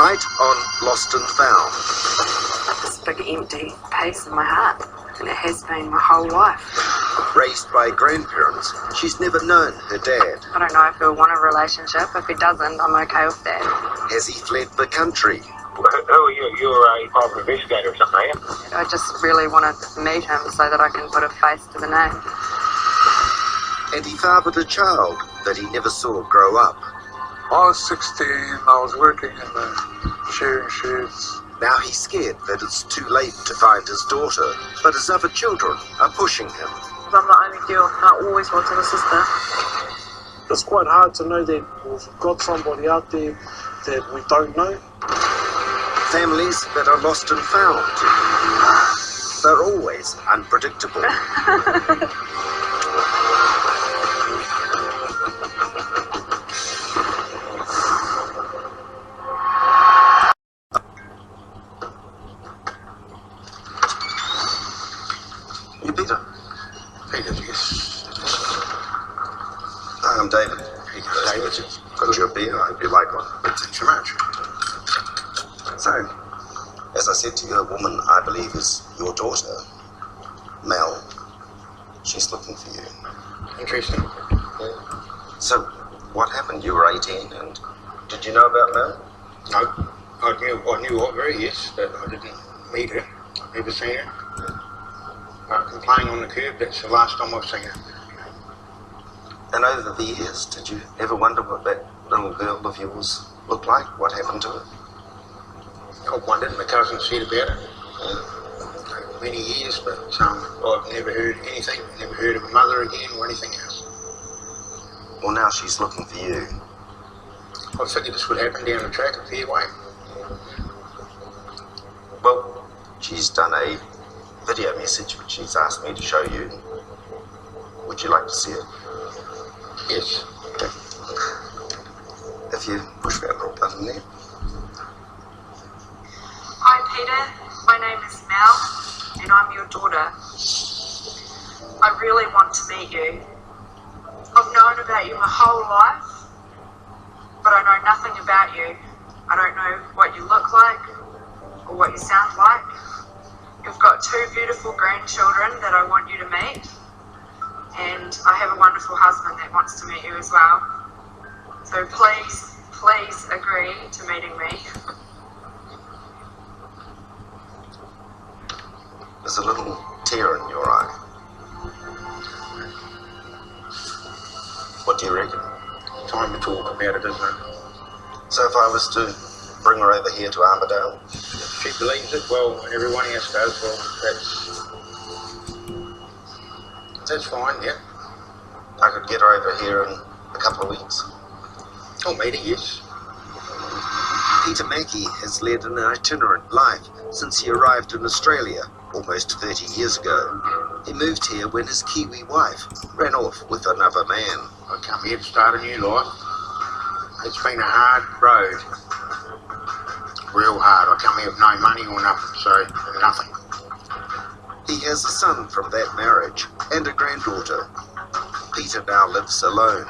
Tonight on Lost and Found. This big empty place in my heart, and it has been my whole life. Raised by grandparents, she's never known her dad. I don't know if he'll want a relationship. If he doesn't, I'm okay with that. Has he fled the country? Who are you? You're a private investigator or something, are you? I just really want to meet him so that I can put a face to the name. And he fathered a child that he never saw grow up. I was 16, I was working in the shearing sheds. Now he's scared that it's too late to find his daughter, but his other children are pushing him. I'm the only girl. I always wanted a sister. It's quite hard to know that we've got somebody out there that we don't know. Families that are lost and found. They're always unpredictable. You Peter? Peter, yes. Hi, I'm David. David. Got you a beer, I hope you like one. Thanks so much. So, as I said to you, a woman I believe is your daughter, Mel. She's looking for you. Interesting. Yeah. So, what happened? You were 18, and did you know about Mel? No, I knew of her, yes, but I didn't meet her. I've never seen her. Playing on the curb, that's the last time I've seen her. And over the years, did you ever wonder what that little girl of yours looked like? What happened to her? I wondered, my cousin said about it. Many years, but I've never heard anything, never heard of her mother again or anything else. Well, now she's looking for you. I figured this would happen down the track a fair way. Well, she's done a video message which she's asked me to show you. Would you like to see it? Yes. Okay. If you push that little button there. Hi Peter, my name is Mel and I'm your daughter. I really want to meet you. I've known about you my whole life, but I know nothing about you. I don't know what you look like or what you sound like. You've got 2 beautiful grandchildren that I want you to meet, and I have a wonderful husband that wants to meet you as well. So please agree to meeting me. There's a little tear in your eye. What do you reckon? Time to talk about it, isn't it? So if I was to bring her over here to Armadale, She believes it, well, everyone else does, well, that's fine, yeah. I could get her over here in a couple of weeks. I'll meet her, yes. Peter Mackey has led an itinerant life since he arrived in Australia almost 30 years ago. He moved here when his Kiwi wife ran off with another man. I come here to start a new life. It's been a hard road. Real hard. I come here with no money or nothing, so nothing. He has a son from that marriage and a granddaughter. Peter now lives alone.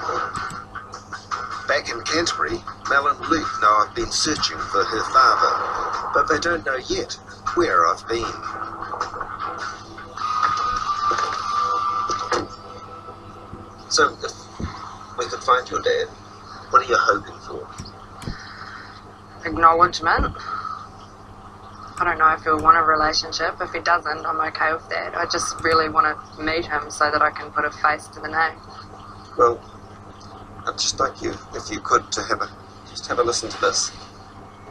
Back in Canterbury, Mel and Luke know I've been searching for her father, but they don't know yet where I've been. So, if we could find your dad, what are you hoping for? Acknowledgement. I don't know if he'll want a relationship. If he doesn't, I'm okay with that. I just really want to meet him so that I can put a face to the name. Well, I'd just like you, if you could, to just have a listen to this.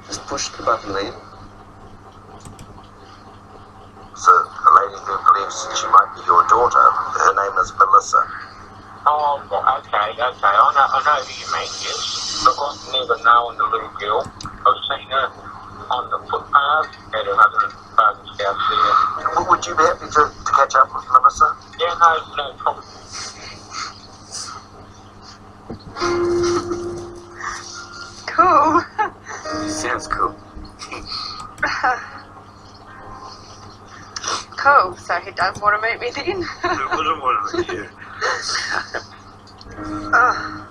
Just push the button there. So, a lady who believes she might be your daughter, her name is Melissa. Oh, okay. I know who you mean, yes. But I've never known the little girl. I've seen her on the footpath at her mother and father's house there. Well, would you be happy to catch up with Melissa? Yeah, no problem. Cool. Sounds cool. Cool. So he does want to meet me then? Who wouldn't want to meet you? Oh.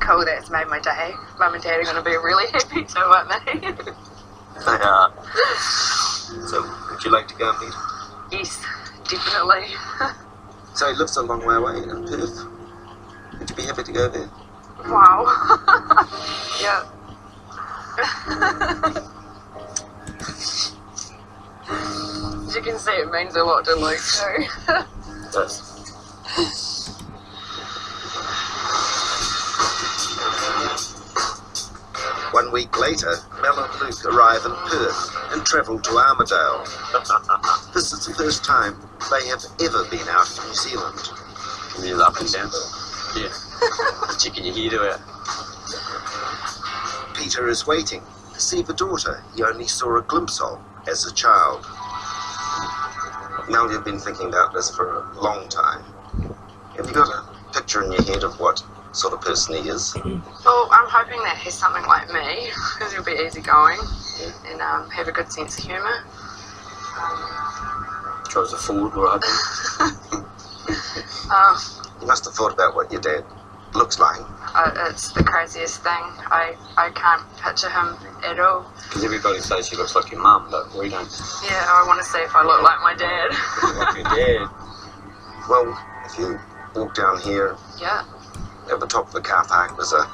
cool. That's made my day. Mum and Dad are going to be really happy too, aren't they? They are. So, would you like to go and meet him? Yes, definitely. So he lives a long way away in Perth. Would you be happy to go there? Wow. Yeah. As you can see, it means a lot to Luke too. It does. One week later, Mel and Luke arrive in Perth and travel to Armidale. This is the first time they have ever been out of New Zealand. You're up and down. Yeah. Chicken your hair to it. Peter is waiting to see the daughter he only saw a glimpse of as a child. Mel, you've been thinking about this for a long time. Have you got a picture in your head of what sort of person he is? Well, I'm hoping that he's something like me, because he'll be easygoing and have a good sense of humour. Tries to forward right. You must have thought about what your dad looks like. It's the craziest thing. I can't picture him at all. Because everybody says she looks like your mum, but we don't. Yeah, I want to see if I look like my dad. Like your dad. Well, if you walk down here, Yeah, at the top of the car park, there's a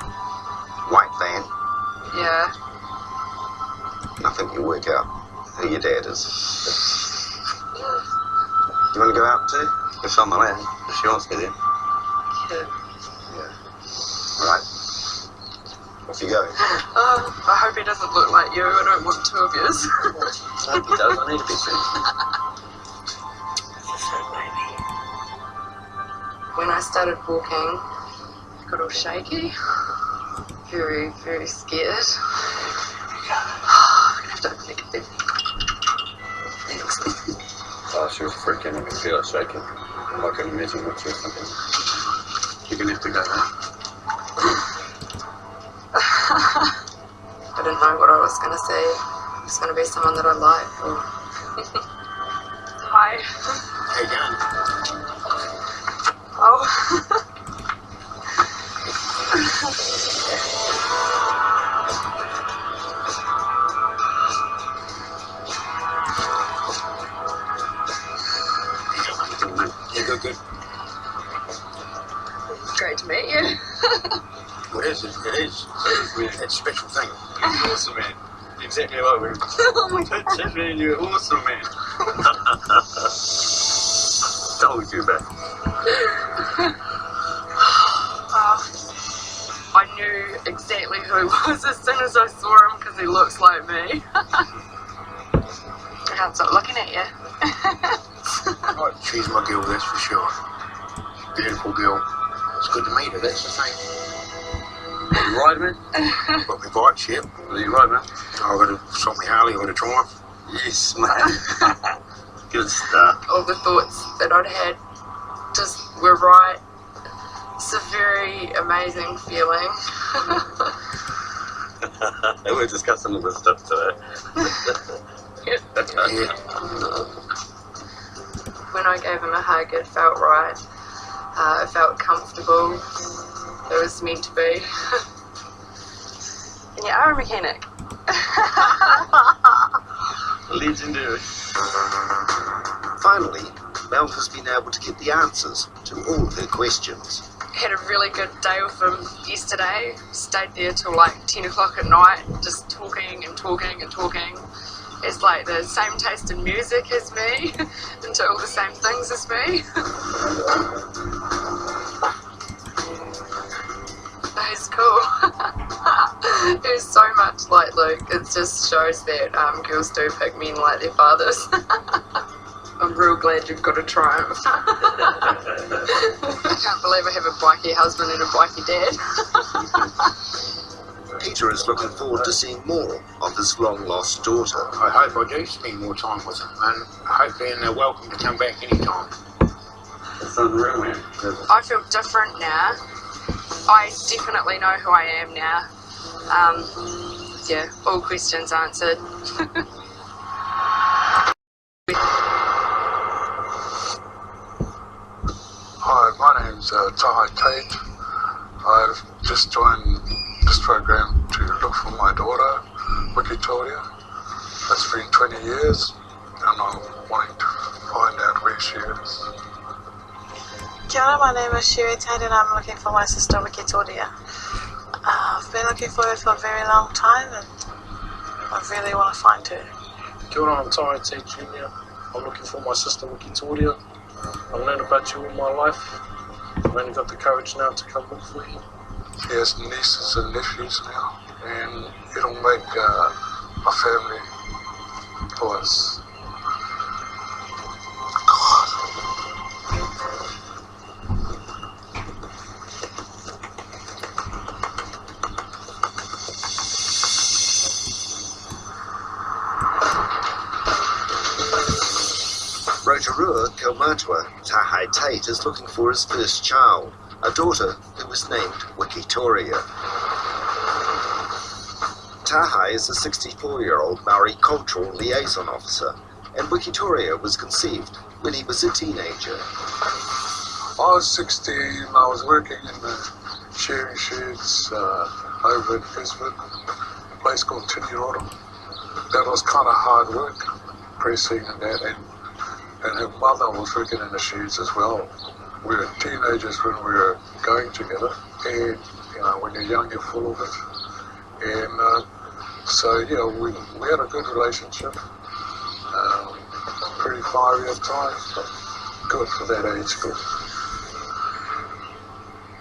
white van. yeah. I think you work out who your dad is. You want to go out too? If I'm allowed, if she wants me there. Yeah. Right. Off you go. I hope he doesn't look like you. I don't want two of yous. I hope he does. I need a big friend. When I started walking, I got all shaky. Very, very scared. I'm going to have to open it. Thanks. Oh, she was freaking. I can feel her shaking. I can imagine what she was thinking. You're going to have to go now. I didn't know what I was going to say. It was going to be someone that I like. Or... Hi. How you going? Oh. Yeah, good. Great to meet you. Well, it is. It's a special thing. You're awesome, man. Exactly right, man. Oh my god. That's man, you're awesome, man. Told you, man. I knew exactly who he was as soon as I saw him because he looks like me. I can't stop looking at you. Right, she's my girl, that's for sure. Beautiful girl. It's good to meet her, that's the thing. You ride, man? Got my bike, ship. Are you ride, man? I've got to stop my Harley, I've got to drive. Yes, man. Good stuff. All the thoughts that I'd had just were right. It's a very amazing feeling. We're discussing all this stuff today. Yeah. When I gave him a hug, it felt right. It felt comfortable. It was meant to be. And you are a mechanic. Legendary. Finally, Mel has been able to get the answers to all her questions. Had a really good day with him yesterday. Stayed there till like 10 o'clock at night, just talking and talking and talking. It's like the same taste in music as me, into all the same things as me. It's cool. It's so much like Luke. It just shows that girls do pick men like their fathers. I'm real glad you've got a triumph. I can't believe I have a bikey husband and a bikey dad. Peter is looking forward to seeing more of his long-lost daughter. I hope I do spend more time with them, and hopefully they're welcome to come back anytime. It's unreal, man. I feel different now. I definitely know who I am now. Yeah, all questions answered. Hi, my name's Tahi Tate. I've just joined this program to look for my daughter, Victoria. It's been 20 years, and I'm wanting to find out where she is. Kia ora, my name is Sherry Tate and I'm looking for my sister Victoria. I've been looking for her for a very long time and I really want to find her. Kia ora, I'm Taha Tate Jr. I'm looking for my sister Victoria. I've learned about you all my life. I've only got the courage now to come look for you. He has nieces and nephews now, and it'll make a family for us. Rotorua Kaumatua Tahi Tate is looking for his first child, a daughter who was named Victoria. Tahi is a 64-year-old Maori cultural liaison officer, and Victoria was conceived when he was a teenager. I was 16, I was working in the sharing sheds over in Brisbane, a place called Tiniroro. That was kind of hard work, pressing and that, and her mother was working in the sheds as well. We were teenagers when we were going together, and when you're young you're full of it. And so yeah, we had a good relationship, pretty fiery at times, but good for that age group.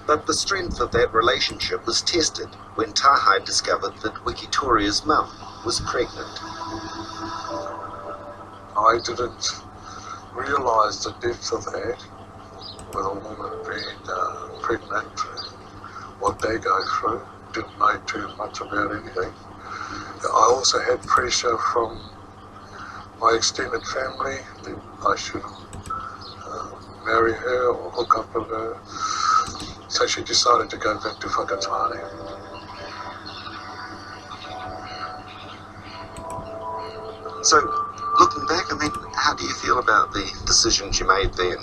But the strength of that relationship was tested when Tahi discovered that Victoria's mum was pregnant. I didn't realise the depth of that, with a woman being pregnant, what they go through. Didn't know too much about anything. I also had pressure from my extended family that I should marry her or hook up with her. So she decided to go back to Whakatane. So, looking back, how do you feel about the decisions you made then?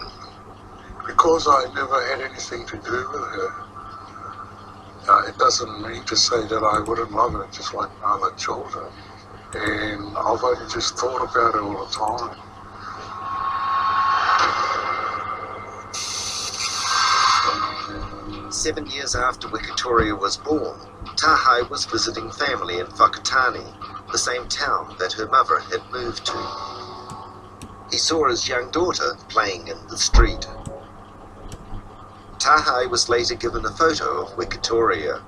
Because I never had anything to do with her, it doesn't mean to say that I wouldn't love her just like other children. And I've only just thought about her all the time. Seven years after Victoria was born, Tahi was visiting family in Whakatane, the same town that her mother had moved to. He saw his young daughter playing in the street. Tahi was later given a photo of Victoria,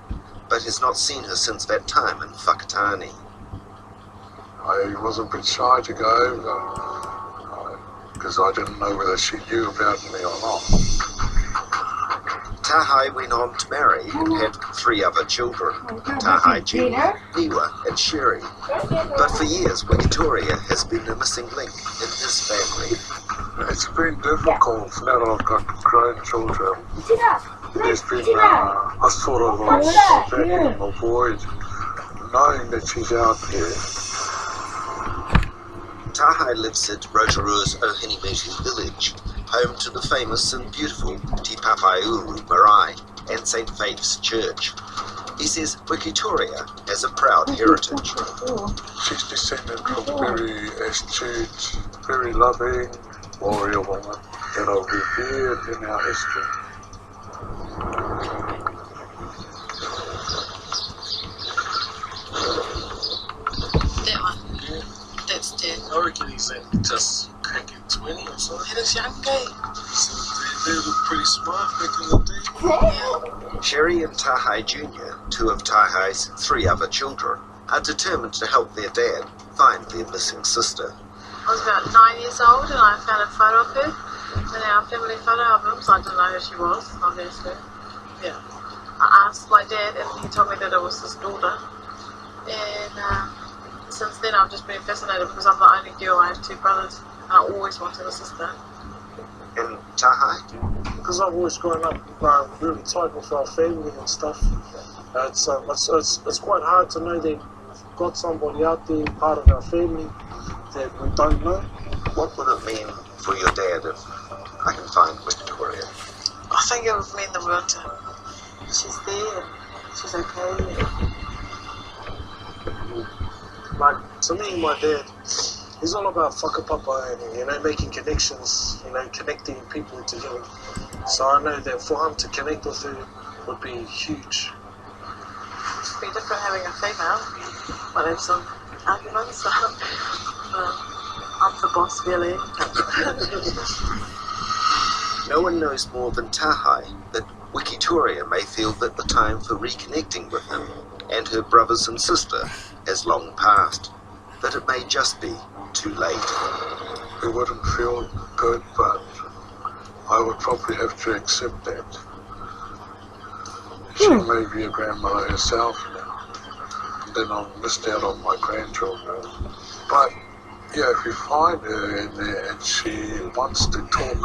but has not seen her since that time in Whakatane. I was a bit shy to go because I didn't know whether she knew about me or not. Tahi went on to marry and had 3 other children, Tahi Jr., Niwa and Sherry. But for years, Victoria has been a missing link in his family. It's been difficult now that I've got grown children. There's been a sort of a void, knowing that she's out there. Tahi lives at Rotorua's Ohinimutu village, home to the famous and beautiful Te Papaiuru Marae and St. Faith's Church. He says Victoria has a proud heritage. She's descended from very astute, very loving warrior woman that are revered in our history. That one. Yeah. That's dead. I reckon he's just cracking 20 or something. He looks young, eh? They look pretty smart back in the day. Yeah. Sherry and Tahi Jr., 2 of Tahi's 3 other children, are determined to help their dad find their missing sister. I was about 9 years old and I found a photo of her in our family photo albums. I didn't know who she was, obviously. Yeah. I asked my dad and he told me that it was his daughter. And since then I've just been fascinated because I'm the only girl. I have 2 brothers and I always wanted a sister. And Tahi? Because I've always grown up really tight with our family and stuff. It's quite hard to know that we've got somebody out there, part of our family, that we don't know. What would it mean for your dad if I can find Victoria? I think it would mean the world to him. she's there. She's okay. Like, to me, my dad, he's all about whakapapa and, you know, making connections, you know, connecting people together. So I know that for him to connect with her would be huge. It'd be different having a female. Might have some arguments. I'm the boss, really. No one knows more than Tahai that Wikitoria may feel that the time for reconnecting with him and her brothers and sister has long passed, that it may just be too late. It wouldn't feel good, but I would probably have to accept that. She may be a grandmother herself now. Then I'll miss out on my grandchildren. But yeah, if we find her in there and she wants to talk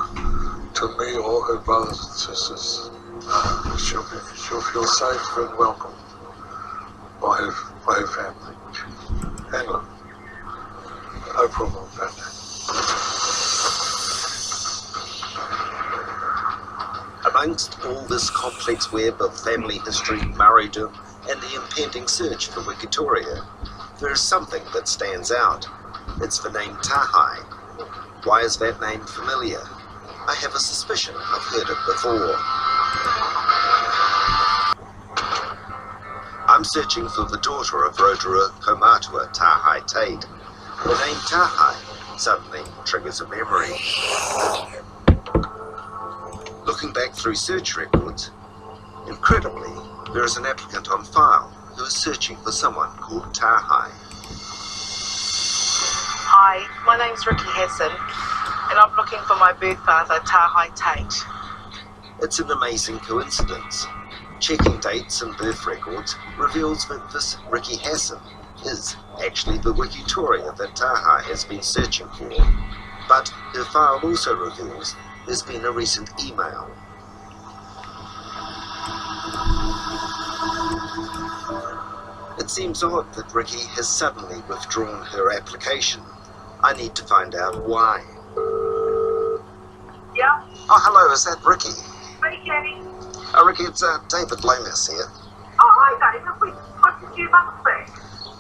to me or her brothers and sisters, she'll feel safe and welcome by her family. And look, no problem about that. Amongst all this complex web of family history, marriedom, and the impending search for Wikitoria, there is something that stands out. It's the name Tahai. Why is that name familiar? I have a suspicion I've heard it before. I'm searching for the daughter of Rotorua Kaumatua Tahai Tate. The name Tahai suddenly triggers a memory. Looking back through search records, incredibly, there is an applicant on file who is searching for someone called Tahai. Hi, my name's Rikki and I'm looking for my birth father, Tahai Tate. It's an amazing coincidence. Checking dates and birth records reveals that this Rikki Hassan is actually the Wikitoria that Tahai has been searching for. But her file also reveals there's been a recent email. It seems odd that Rikki has suddenly withdrawn her application. I need to find out why. Yeah, Oh, hello, is that Rikki? speaking. Rikki, it's David Lomas here. Oh, hi, David. We talked a few months back.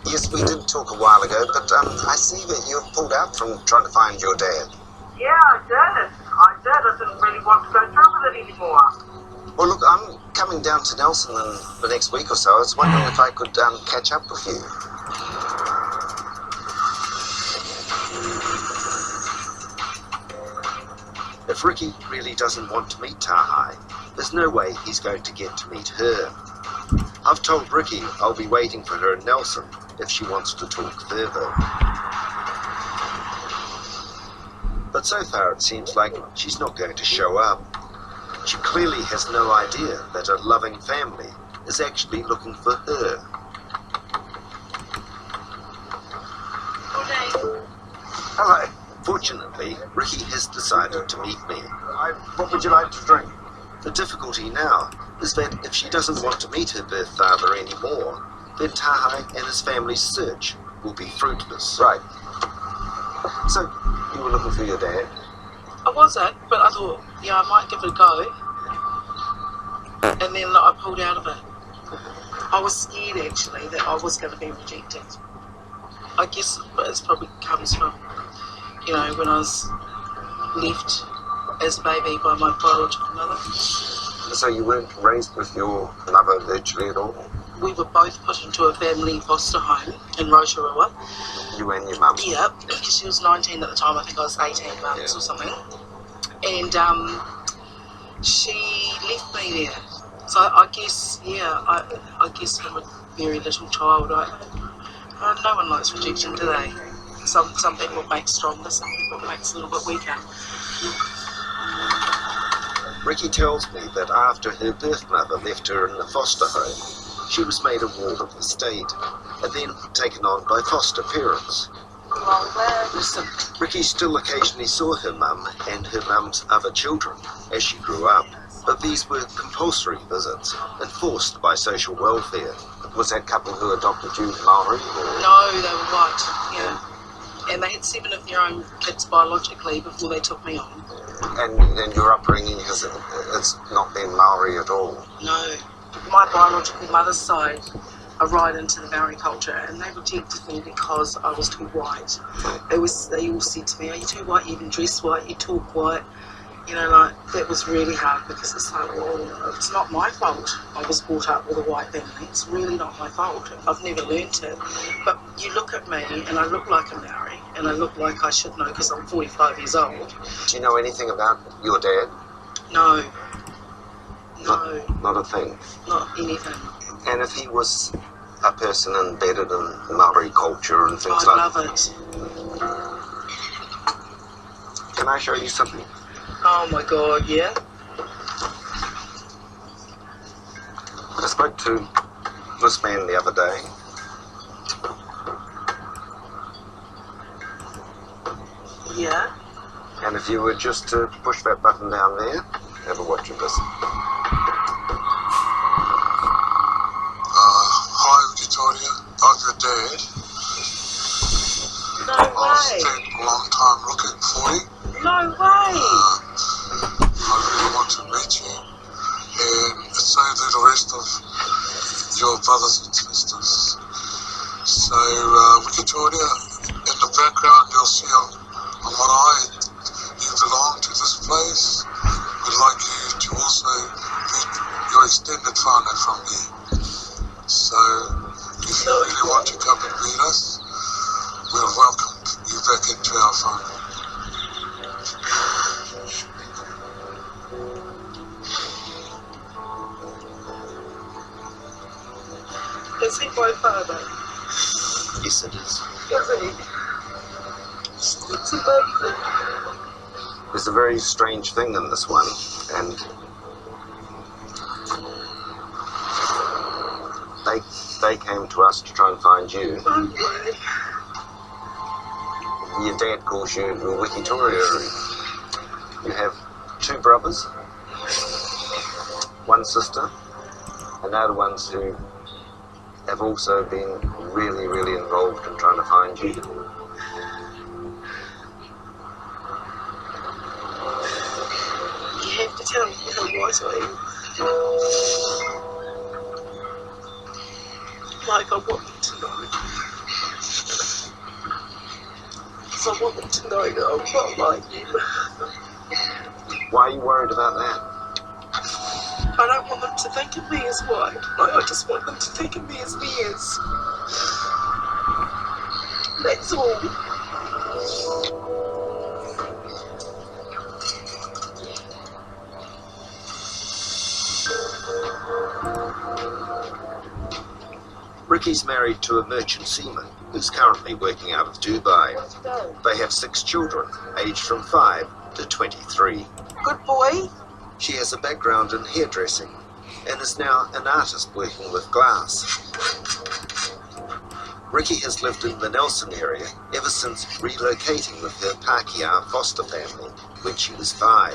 Yes, we did talk a while ago, but I see that you've pulled out from trying to find your dad. Yeah, I did. I didn't really want to go through with it anymore. Well, look, I'm coming down to Nelson in the next week or so. I was wondering if I could catch up with you. If Rikki really doesn't want to meet Tahai, there's no way he's going to get to meet her. I've told Rikki I'll be waiting for her in Nelson if she wants to talk further. But so far it seems like she's not going to show up. She clearly has no idea that a loving family is actually looking for her. Good day. Hello. Fortunately, Rikki has decided to meet me. What would you like to drink? The difficulty now is that if she doesn't want to meet her birth father anymore, then Tahai and his family's search will be fruitless. Right. So, you were looking for your dad? I wasn't, but I thought, yeah, I might give it a go. And then I pulled out of it. I was scared, actually, that I was going to be rejected. I guess it probably comes from, you know, when I was left as a baby by my biological mother. So you weren't raised with your mother virtually at all? We were both put into a family foster home in Rotorua. You and your mum? Yeah, because she was 19 at the time. I think I was 18 months or something. And she left me there. So I guess, yeah, I guess from a very little child, no one likes rejection, do they? Some people make stronger, some people makes a little bit weaker. Rikki tells me that after her birth mother left her in the foster home, she was made a ward of the state and then taken on by foster parents. Listen, Rikki still occasionally saw her mum and her mum's other children as she grew up, but these were compulsory visits enforced by social welfare. Was that couple who adopted you Maori? No, they were white, yeah. And they had 7 of their own kids biologically before they took me on. And your upbringing has not been Maori at all? No, my biological mother's side are right into the Maori culture, and they rejected me because I was too white. They all said to me, "Are you too white? You even dress white, you talk white." You know, like, that was really hard because it's like, well, it's not my fault I was brought up with a white family. It's really not my fault. I've never learnt it. But you look at me and I look like a Maori, and I look like I should know because I'm 45 years old. Do you know anything about your dad? No. Not a thing. Not anything. And if he was a person embedded in Maori culture and things I like love it. Can I show you something? Oh my God, yeah? I spoke to this man the other day. Yeah? And if you were just to push that button down there, have a watch of this. Hi, Victoria. I'm your dad. No I way. spent a long time looking for you. No way. I really want to meet you. And so do the rest of your brothers and sisters. So, Victoria, in the background you'll see on what you belong to this place. We'd like you to also meet your extended family from here. So, if you really want to come and meet us, we'll welcome you back into our family. Is he my father? Yes, it is. Is he? It's amazing. There's a very strange thing in this one, and they came to us to try and find you. Your dad calls you Wikitoria. You have 2 brothers, 1 sister, and they're the ones who have also been really, really involved in trying to find you. You have to tell me how white I am. Like, I want them to know. So I want them to know that I'm not like them. Why are you worried about that? I don't want them to think of me as white. Like, I just want them to think of me as theirs. That's all. Rikki's married to a merchant seaman who's currently working out of Dubai. They have 6 children, aged from 5 to 23. Good boy. She has a background in hairdressing and is now an artist working with glass. Rikki has lived in the Nelson area ever since relocating with her Pākehā foster family when she was 5.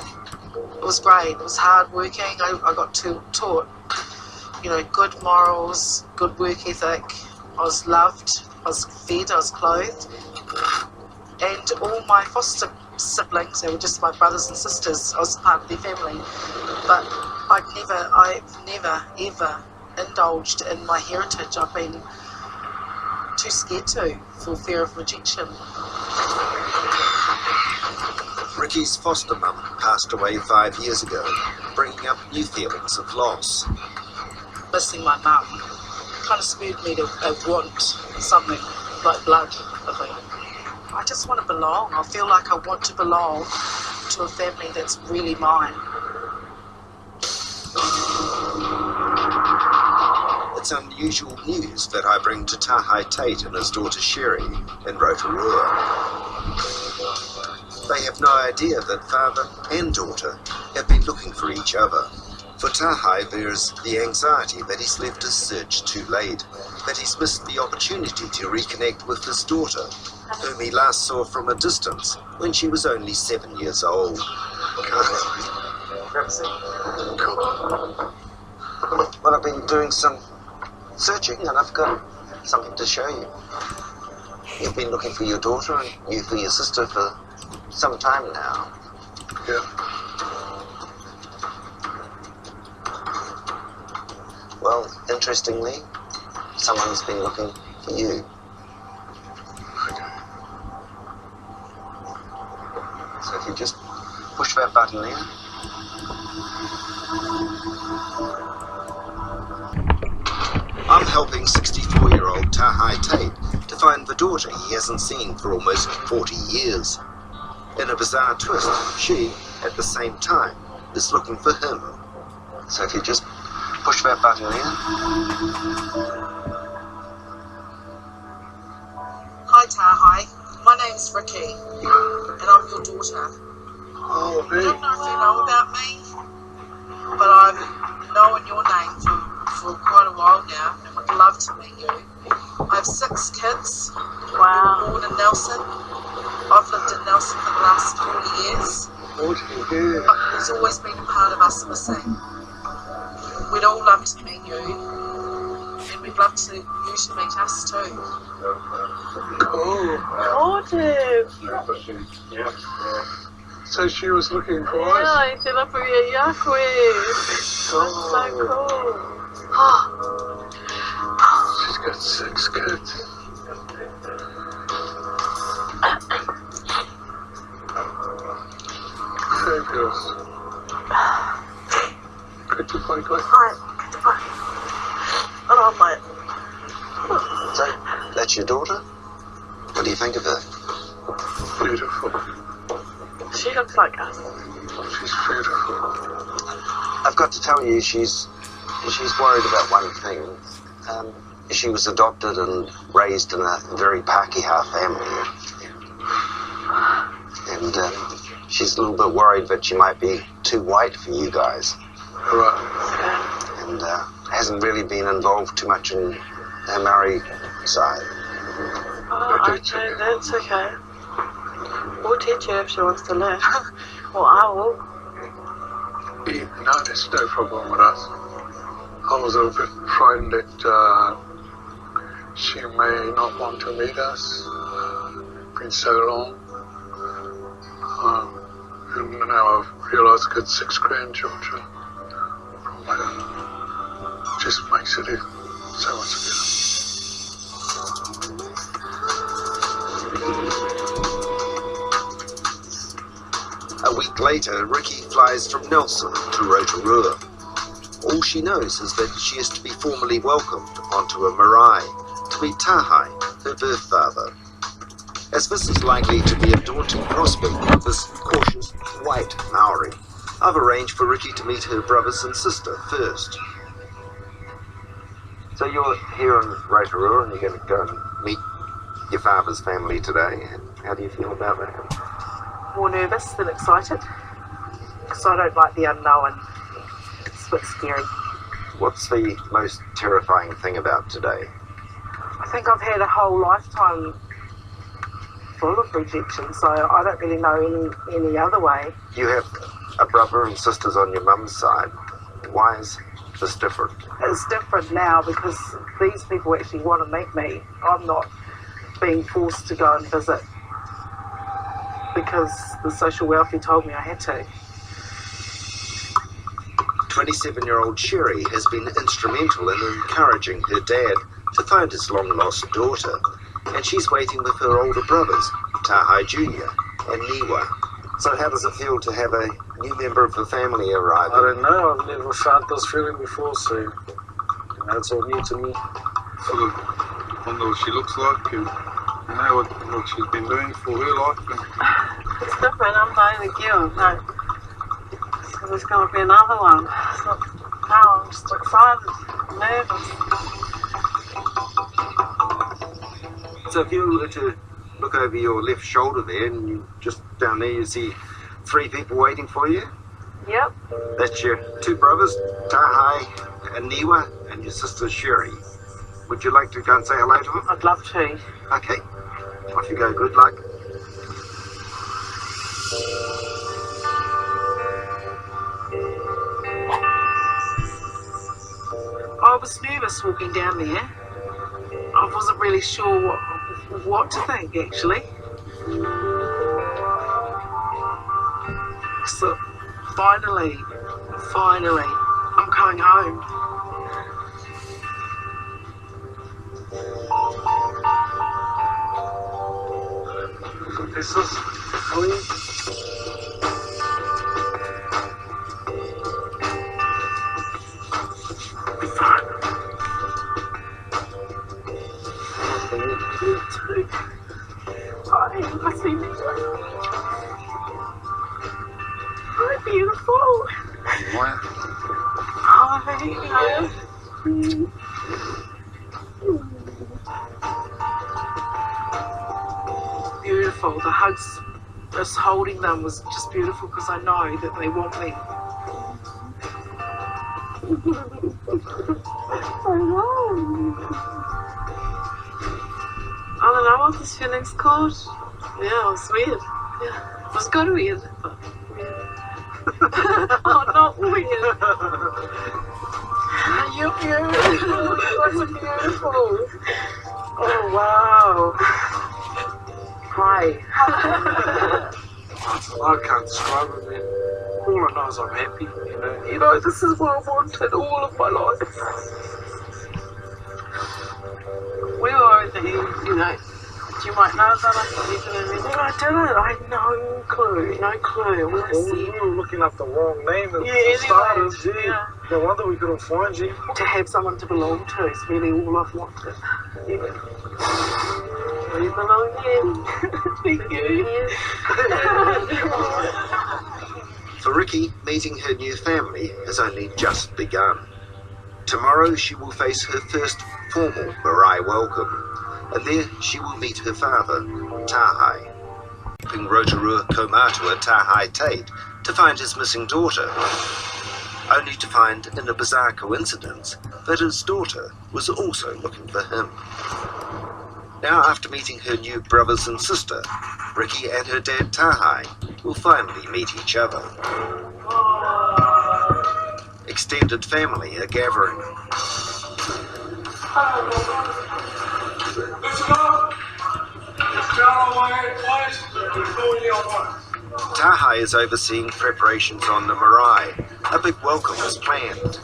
It was great. It was hard working. I got taught, you know, good morals, good work ethic. I was loved, I was fed, I was clothed. And all my foster siblings, they were just my brothers and sisters. I was part of their family. But I've never, ever indulged in my heritage. I've been too scared to, for fear of rejection. Rikki's foster mum passed away 5 years ago, bringing up new feelings of loss. Missing my mum kind of spurred me to want something like blood, I think. I just want to belong. I feel like I want to belong to a family that's really mine. It's unusual news that I bring to Tahai Tate and his daughter Sherry in Rotorua. They have no idea that father and daughter have been looking for each other. For Tahai, there is the anxiety that he's left his search too late, that he's missed the opportunity to reconnect with his daughter, whom he last saw from a distance when she was only 7 years old. Well, I've been doing some searching and I've got something to show you. You've been looking for your daughter and you for your sister for some time now. Yeah. Well, interestingly, someone's been looking for you. So if you just push that button there. I'm helping 64-year-old Tahai Tate to find the daughter he hasn't seen for almost 40 years. In a bizarre twist, she, at the same time, is looking for him. So if you just push that button there. Hi Tahai, my name's Rikki, and I'm your daughter. Oh, I hey. don't know if you know about me, but I've known your name for quite a while now, and would love to meet you. I have 6 kids. Wow. We were born in Nelson. I've lived in Nelson for the last 40 years. 40 years. But there's always been a part of us missing. We'd all love to meet you, and we'd love to you to meet us too. Cool. Gorgeous. Yeah. So she was looking for us. Yeah, you look for your yakwe. That's so cool. She's got 6 kids. Fabulous. Good to play with. Oh, my. So, that's your daughter? What do you think of her? Beautiful. She looks like us. She's beautiful. I've got to tell you, she's worried about one thing. She was adopted and raised in a very Pākehā family. And she's a little bit worried that she might be too white for you guys. Right. And hasn't really been involved too much in her Maori side. Oh, okay, that's okay. We'll teach her if she wants to learn. Well, I will. Yeah, no, there's no problem with us. I was a bit frightened that she may not want to meet us. Been so long. And now I've realised I've got 6 grandchildren from her. Just makes it even so much better. A week later, Rikki flies from Nelson to Rotorua. All she knows is that she is to be formally welcomed onto a marae to meet Tahai, her birth father. As this is likely to be a daunting prospect with this cautious white Maori, I've arranged for Rikki to meet her brothers and sister first. So you're here in Rotorua and you're going to go and meet your father's family today. How do you feel about that? More nervous than excited, because I don't like the unknown. It's a bit scary. What's the most terrifying thing about today? I think I've had a whole lifetime full of rejection, so I don't really know any other way. You have a brother and sisters on your mum's side. Why is this different? It's different now because these people actually want to meet me. I'm not being forced to go and visit because the social welfare told me I had to. 27-year-old Sherry has been instrumental in encouraging her dad to find his long-lost daughter, and she's waiting with her older brothers, Tahai Jr. and Niwa. So how does it feel to have a new member of the family arrive? I don't know, I've never felt this feeling before, so it's all new to me. Sort of wonder what she looks like and what she's been doing for her life. It's different. I'm the only girl. No. So there's going to be another one. So now I'm just excited, nervous. So if you were to look over your left shoulder there, and you just down there you see 3 people waiting for you. Yep. That's your 2 brothers, Tahai and Niwa, and your sister Sherry. Would you like to go and say hello to them? I'd love to. Okay, off you go, good luck. I was nervous walking down there. I wasn't really sure what to think, actually. So finally, I'm going home. This is free. Hi, beautiful. What? Hi. Beautiful. The hugs, just holding them was just beautiful because I know that they want me. I don't know what this feeling's called. Yeah, it was weird. Yeah, it was good weird, but weird. Oh, not weird. You're beautiful. You're beautiful. Oh, wow. Hi. I can't describe it, man. All I know is I'm happy, you know. You know, this is what I wanted all of my life. We were over here, you know. You might know that I thought you did everything. I didn't. I had no clue. No clue. When I see We were looking up the wrong name at Yeah, the starters. anyway, Yeah. No wonder we couldn't find you. to have someone to belong to is really all I've wanted. Yeah. We belong here. Thank you. For Rikki, meeting her new family has only just begun. Tomorrow she will face her first formal marae welcome, and there she will meet her father, Tahai. Helping Rotorua Kaumatua Tahai Tate to find his missing daughter, only to find in a bizarre coincidence that his daughter was also looking for him. Now, after meeting her new brothers and sister, Rikki and her dad Tahai will finally meet each other. Extended family are gathering. Tahai is overseeing preparations on the marae. A big welcome is planned.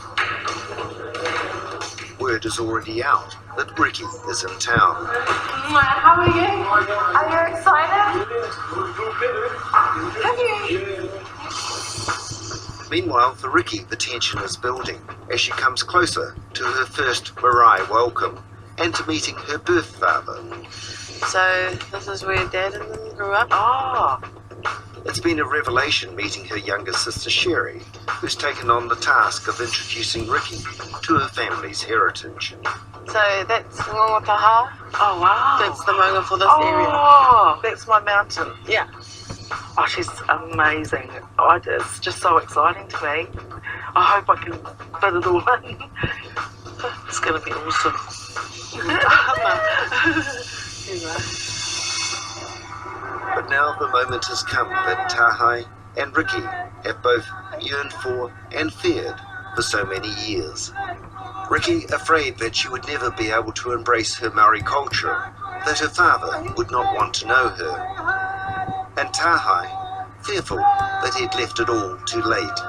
Word is already out that Rikki is in town. How are you? Are you excited? Meanwhile, for Rikki, the tension is building as she comes closer to her first marae welcome and to meeting her birth father. So this is where Dad and them grew up? Oh, It's been a revelation meeting her younger sister Sherry, who's taken on the task of introducing Rikki to her family's heritage. So that's Ngongataha. oh wow. That's the moga for this area. Oh, that's my mountain. Yeah. Oh, she's amazing. Oh, it's just so exciting to me. I hope I can fit it all in. It's going to be awesome. You know. But now the moment has come that Tahai and Rikki have both yearned for and feared for so many years. Rikki afraid that she would never be able to embrace her Maori culture, that her father would not want to know her. And Tahai fearful that he'd left it all too late.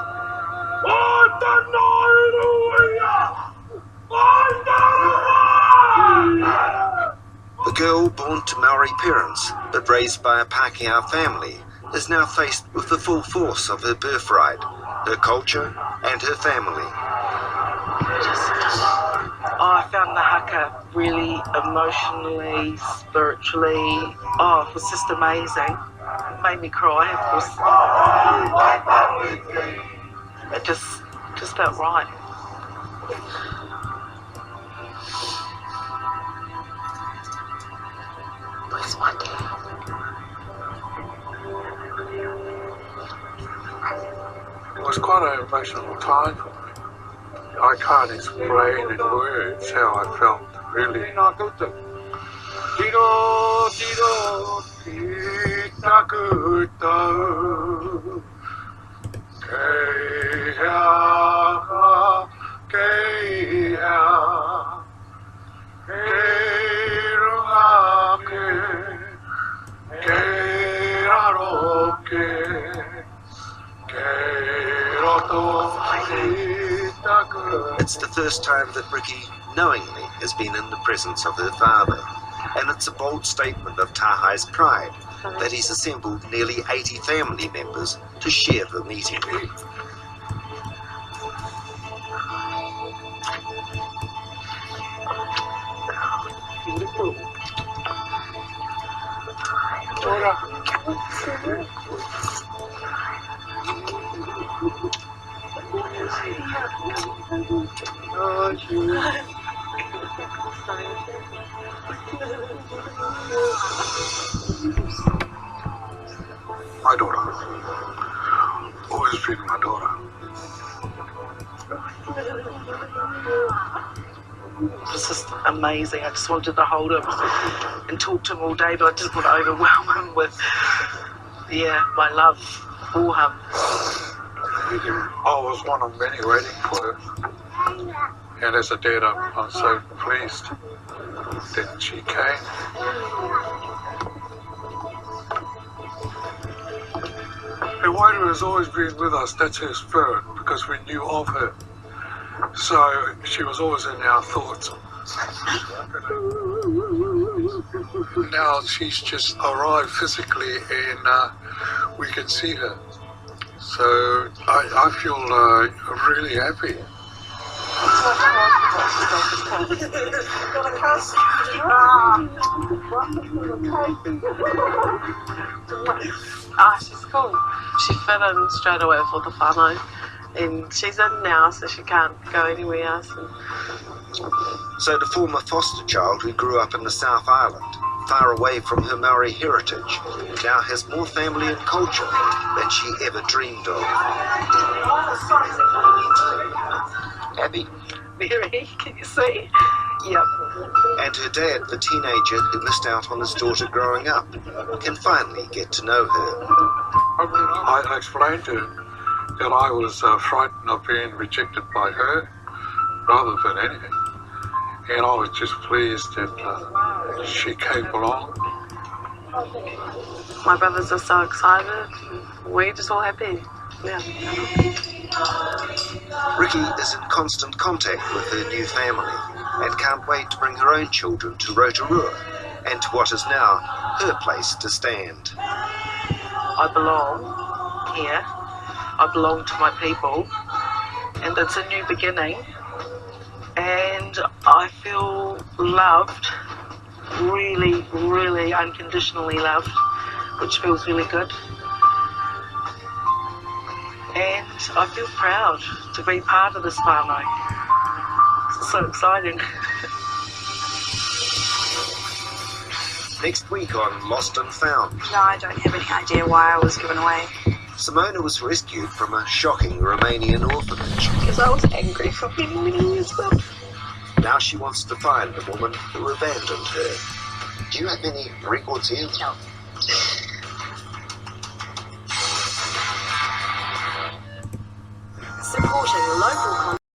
The girl born to Maori parents but raised by a Pākehā family is now faced with the full force of her birthright, her culture and her family. Oh, I found the haka really emotionally, spiritually. Oh, it was just amazing. It made me cry, of course. It just felt right. Where's my dad? It was quite an emotional time for me. I can't explain in words how I felt, really. It's the first time that Rikki knowingly has been in the presence of her father, and it's a bold statement of Tahai's pride that he's assembled nearly 80 family members to share the meeting. My daughter. Always been my daughter. It was just amazing. I just wanted to hold him and talk to him all day, but I didn't want to overwhelm him with, my love for him. I was one of many waiting for her. And as a dad, I'm so pleased that she came. Her waiter has always been with us, that's her spirit, because we knew of her. So she was always in our thoughts. Now she's just arrived physically and we can see her. So I feel really happy. She's cool. She fit in straight away with all the whānau. And she's in now, so she can't go anywhere else. So the former foster child who grew up in the South Island, far away from her Maori heritage, now has more family and culture than she ever dreamed of. Abby. Mary, can you see? Yep. And her dad, the teenager who missed out on his daughter growing up, can finally get to know her. I explained to her that I was frightened of being rejected by her rather than anything. And I was just pleased that she came along. My brothers are so excited. We're just all happy. Yeah. Rikki is in constant contact with her new family and can't wait to bring her own children to Rotorua and to what is now her place to stand. I belong here. I belong to my people. And it's a new beginning. And I feel loved, really, really unconditionally loved, which feels really good. And I feel proud to be part of this whānau. It's so exciting. Next week on Lost and Found. No, I don't have any idea why I was given away. Simona was rescued from a shocking Romanian orphanage. Because I was angry for many years. Now she wants to find the woman who abandoned her. Do you have any records here? No.